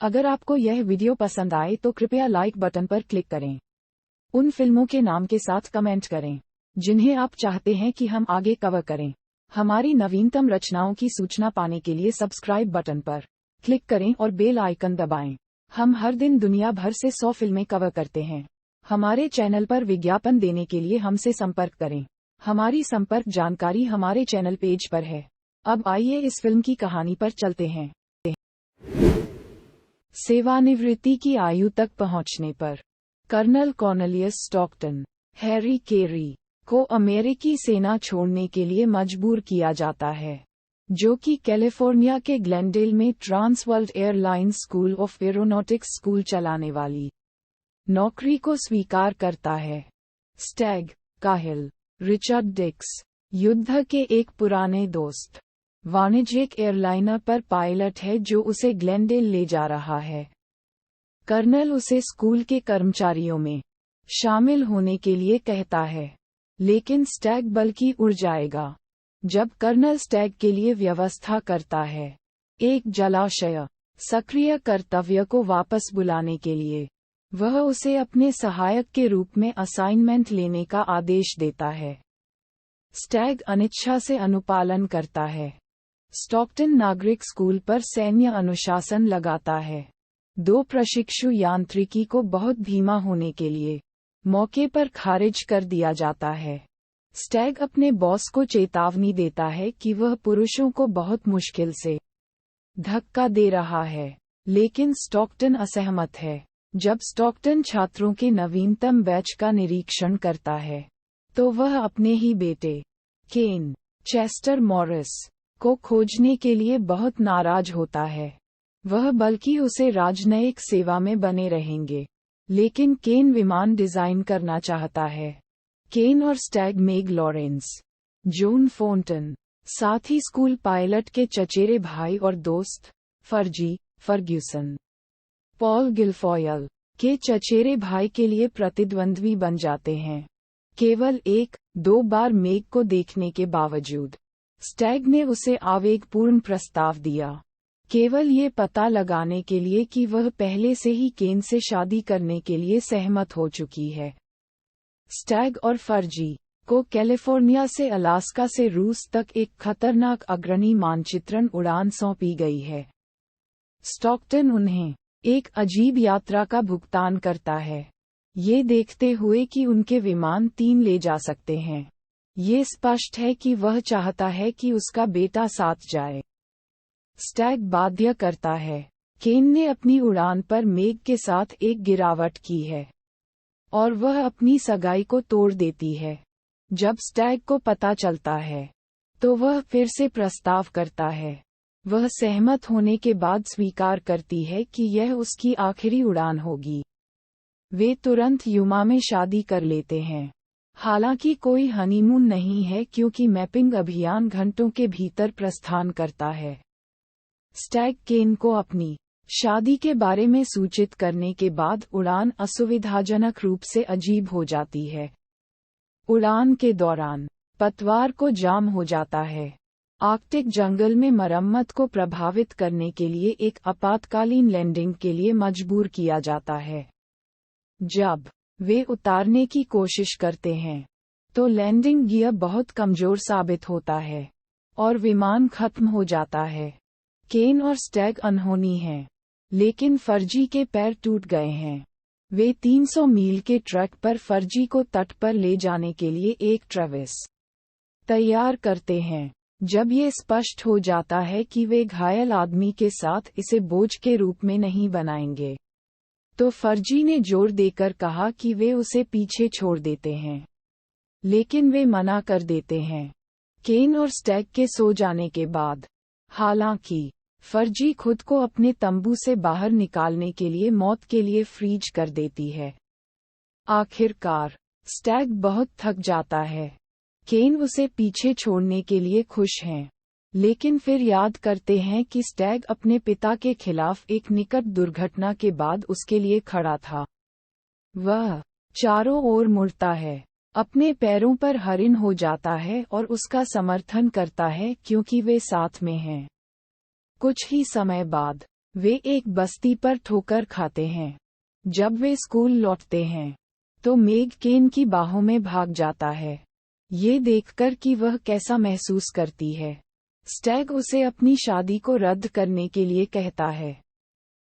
अगर आपको यह वीडियो पसंद आए तो कृपया लाइक बटन पर क्लिक करें। उन फिल्मों के नाम के साथ कमेंट करें जिन्हें आप चाहते हैं कि हम आगे कवर करें। हमारी नवीनतम रचनाओं की सूचना पाने के लिए सब्सक्राइब बटन पर क्लिक करें और बेल आइकन दबाएं। हम हर दिन दुनिया भर से 100 फिल्में कवर करते हैं। हमारे चैनल पर विज्ञापन देने के लिए हमसे संपर्क करें। हमारी संपर्क जानकारी हमारे चैनल पेज पर है। अब आइए इस फिल्म की कहानी पर चलते हैं। सेवानिवृत्ति की आयु तक पहुंचने पर कर्नल कॉर्नेलियस स्टॉकटन, हैरी केरी, को अमेरिकी सेना छोड़ने के लिए मजबूर किया जाता है, जो कि कैलिफोर्निया के ग्लेनडेल में Trans World airlines school of aeronautics school चलाने वाली नौकरी को स्वीकार करता है। स्टैग, काहिल, रिचर्ड डिक्स, युद्ध के एक पुराने दोस्त, वाणिज्यिक एयरलाइनर पर पायलट है जो उसे ग्लेनडेल ले जा रहा है। कर्नल उसे स्कूल के कर्मचारियों में शामिल होने के लिए कहता है, लेकिन स्टैग बल्कि उड़ जाएगा जब कर्नल स्टैग के लिए व्यवस्था करता है एक जलाशय सक्रिय कर्तव्य को वापस बुलाने के लिए। वह उसे अपने सहायक के रूप में असाइनमेंट लेने का आदेश देता है। स्टैग अनिच्छा से अनुपालन करता है। स्टॉकटन नागरिक स्कूल पर सैन्य अनुशासन लगाता है। 2 प्रशिक्षु यांत्रिकी को बहुत धीमा होने के लिए मौके पर खारिज कर दिया जाता है। स्टैग अपने बॉस को चेतावनी देता है कि वह पुरुषों को बहुत मुश्किल से धक्का दे रहा है, लेकिन स्टॉकटन असहमत है। जब स्टॉकटन छात्रों के नवीनतम बैच का निरीक्षण करता है, तो वह अपने ही बेटे केन, चेस्टर मॉरिस, को खोजने के लिए बहुत नाराज होता है। वह बल्कि उसे राजनयिक सेवा में बने रहेंगे, लेकिन केन विमान डिजाइन करना चाहता है। केन और स्टैग मेग लॉरेंस, जॉन फोन्टन, साथ ही स्कूल पायलट के चचेरे भाई और दोस्त फर्जी फर्ग्यूसन, पॉल गिलफॉयल, के चचेरे भाई के लिए प्रतिद्वंद्वी बन जाते हैं। केवल 1-2 बार मेग को देखने के बावजूद स्टैग ने उसे आवेगपूर्ण प्रस्ताव दिया, केवल ये पता लगाने के लिए कि वह पहले से ही केन से शादी करने के लिए सहमत हो चुकी है। स्टैग और फर्जी को कैलिफोर्निया से अलास्का से रूस तक एक खतरनाक अग्रणी मानचित्रण उड़ान सौंपी गई है। स्टॉकटन उन्हें एक अजीब यात्रा का भुगतान करता है, ये देखते हुए कि उनके विमान 3 ले जा सकते हैं। ये स्पष्ट है कि वह चाहता है कि उसका बेटा साथ जाए। स्टैग बाध्य करता है। केन ने अपनी उड़ान पर मेग के साथ एक गिरावट की है और वह अपनी सगाई को तोड़ देती है। जब स्टैग को पता चलता है, तो वह फिर से प्रस्ताव करता है। वह सहमत होने के बाद स्वीकार करती है कि यह उसकी आखिरी उड़ान होगी। वे तुरंत युमा में शादी कर लेते हैं। हालांकि कोई हनीमून नहीं है क्योंकि मैपिंग अभियान घंटों के भीतर प्रस्थान करता है। स्टैग केन को अपनी शादी के बारे में सूचित करने के बाद उड़ान असुविधाजनक रूप से अजीब हो जाती है। उड़ान के दौरान पतवार को जाम हो जाता है। आर्कटिक जंगल में मरम्मत को प्रभावित करने के लिए एक आपातकालीन लैंडिंग के लिए मजबूर किया जाता है। जब वे उतारने की कोशिश करते हैं, तो लैंडिंग गियर बहुत कमजोर साबित होता है और विमान खत्म हो जाता है। केन और स्टैग अनहोनी हैं, लेकिन फर्जी के पैर टूट गए हैं। वे 300 मील के ट्रक पर फर्जी को तट पर ले जाने के लिए एक ट्रेविस तैयार करते हैं। जब ये स्पष्ट हो जाता है कि वे घायल आदमी के साथ इसे बोझ के रूप में नहीं बनाएंगे, तो फर्जी ने जोर देकर कहा कि वे उसे पीछे छोड़ देते हैं, लेकिन वे मना कर देते हैं। केन और स्टैग के सो जाने के बाद, हालांकि फर्जी खुद को अपने तंबू से बाहर निकालने के लिए मौत के लिए फ्रीज कर देती है। आखिरकार स्टैग बहुत थक जाता है। केन उसे पीछे छोड़ने के लिए खुश हैं, लेकिन फिर याद करते हैं कि स्टैग अपने पिता के खिलाफ एक निकट दुर्घटना के बाद उसके लिए खड़ा था। वह चारों ओर मुड़ता है, अपने पैरों पर हरिन हो जाता है और उसका समर्थन करता है क्योंकि वे साथ में हैं। कुछ ही समय बाद वे एक बस्ती पर ठोकर खाते हैं। जब वे स्कूल लौटते हैं तो मेग केन की बाहों में भाग जाता है, ये देखकर कि वह कैसा महसूस करती है। स्टैग उसे अपनी शादी को रद्द करने के लिए कहता है।